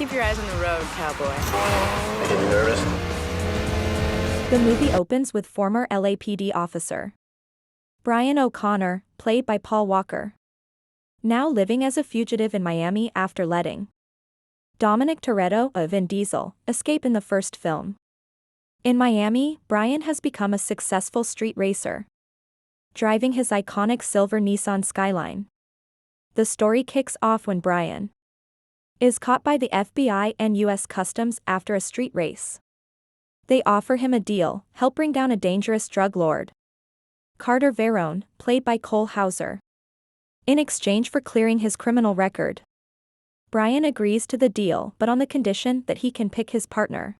Keep your eyes on the road, cowboy. Making you nervous? The movie opens with former LAPD officer Brian O'Connor, played by Paul Walker, now living as a fugitive in Miami after letting Dominic Toretto, Vin Diesel, escape in the first film. In Miami, Brian has become a successful street racer, driving his iconic silver Nissan Skyline. The story kicks off when Brian is caught by the FBI and U.S. Customs after a street race. They offer him a deal, help bring down a dangerous drug lord, Carter Verone, played by Cole Hauser, in exchange for clearing his criminal record. Brian agrees to the deal but on the condition that he can pick his partner.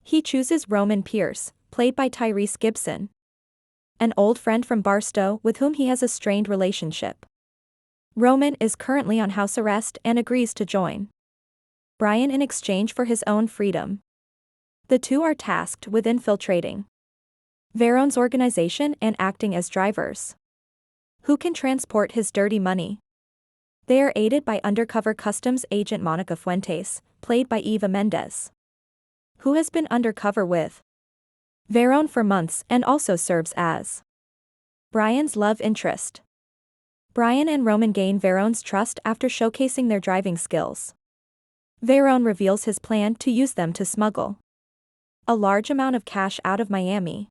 He chooses Roman Pierce, played by Tyrese Gibson, an old friend from Barstow with whom he has a strained relationship. Roman is currently on house arrest and agrees to join Brian in exchange for his own freedom. The two are tasked with infiltrating Verone's organization and acting as drivers who can transport his dirty money. They are aided by undercover customs agent Monica Fuentes, played by Eva Mendes, who has been undercover with Verone for months and also serves as Brian's love interest. Brian and Roman gain Verone's trust after showcasing their driving skills. Verone reveals his plan to use them to smuggle a large amount of cash out of Miami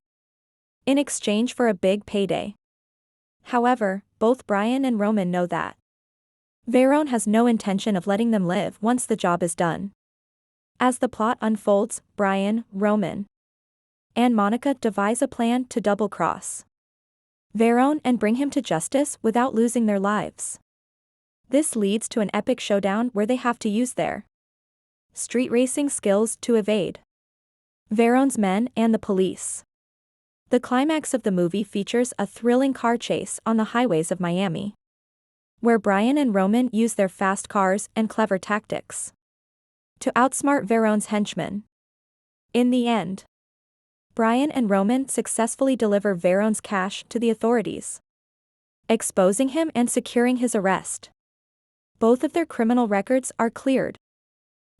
in exchange for a big payday. However, both Brian and Roman know that Verone has no intention of letting them live once the job is done. As the plot unfolds, Brian, Roman, and Monica devise a plan to double-cross Verone and bring him to justice without losing their lives. This leads to an epic showdown where they have to use their street racing skills to evade Verone's men and the police. The climax of the movie features a thrilling car chase on the highways of Miami, where Brian and Roman use their fast cars and clever tactics to outsmart Verone's henchmen. In the end, Brian and Roman successfully deliver Verone's cash to the authorities, exposing him and securing his arrest. Both of their criminal records are cleared,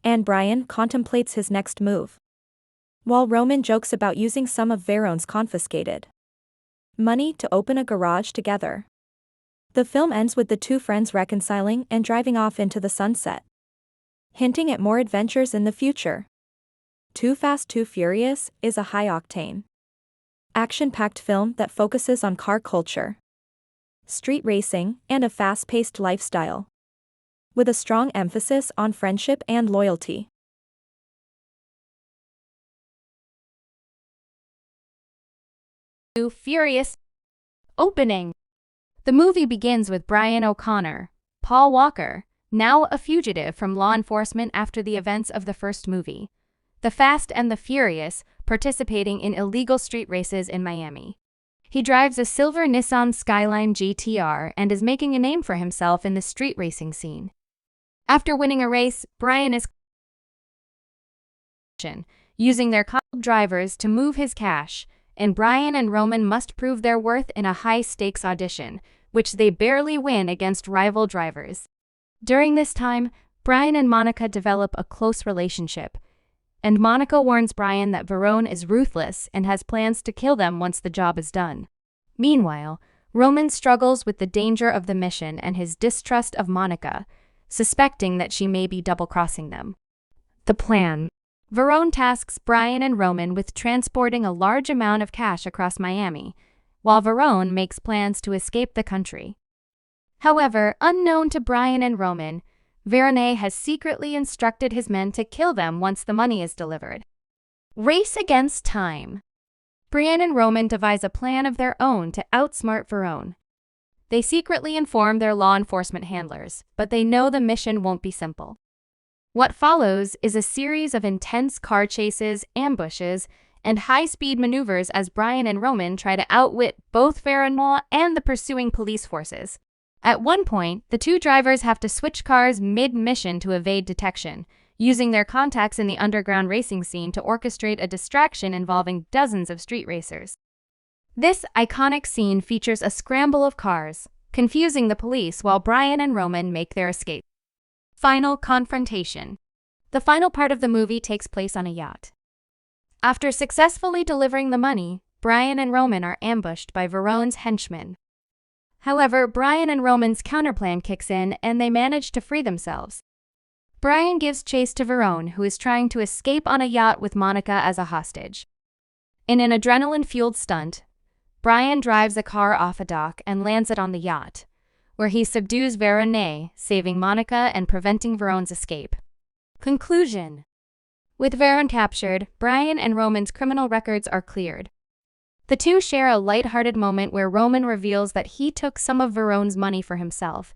and Brian contemplates his next move, while Roman jokes about using some of Verone's confiscated money to open a garage together. The film ends with the two friends reconciling and driving off into the sunset, hinting at more adventures in the future. Too Fast, Too Furious is a high-octane, action-packed film that focuses on car culture, street racing, and a fast-paced lifestyle, with a strong emphasis on friendship and loyalty. Too Furious opening. The movie begins with Brian O'Connor, Paul Walker, now a fugitive from law enforcement after the events of the first movie, The Fast and the Furious, participating in illegal street races in Miami. He drives a silver Nissan Skyline GTR and is making a name for himself in the street racing scene. After winning a race, Brian is using their drivers to move his cash, and Brian and Roman must prove their worth in a high-stakes audition, which they barely win against rival drivers. During this time, Brian and Monica develop a close relationship, and Monica warns Brian that Verone is ruthless and has plans to kill them once the job is done. Meanwhile, Roman struggles with the danger of the mission and his distrust of Monica, suspecting that she may be double-crossing them. The plan. Verone tasks Brian and Roman with transporting a large amount of cash across Miami, while Verone makes plans to escape the country. However, unknown to Brian and Roman, Verone has secretly instructed his men to kill them once the money is delivered. Race against time. Brian and Roman devise a plan of their own to outsmart Verone. They secretly inform their law enforcement handlers, but they know the mission won't be simple. What follows is a series of intense car chases, ambushes, and high-speed maneuvers as Brian and Roman try to outwit both Verone and the pursuing police forces. At one point, the two drivers have to switch cars mid-mission to evade detection, using their contacts in the underground racing scene to orchestrate a distraction involving dozens of street racers. This iconic scene features a scramble of cars, confusing the police while Brian and Roman make their escape. Final confrontation. The final part of the movie takes place on a yacht. After successfully delivering the money, Brian and Roman are ambushed by Verone's henchmen. However, Brian and Roman's counterplan kicks in and they manage to free themselves. Brian gives chase to Verone, who is trying to escape on a yacht with Monica as a hostage. In an adrenaline-fueled stunt, Brian drives a car off a dock and lands it on the yacht, where he subdues Verone, saving Monica and preventing Verone's escape. Conclusion. With Verone captured, Brian and Roman's criminal records are cleared. The two share a light-hearted moment where Roman reveals that he took some of Verone's money for himself,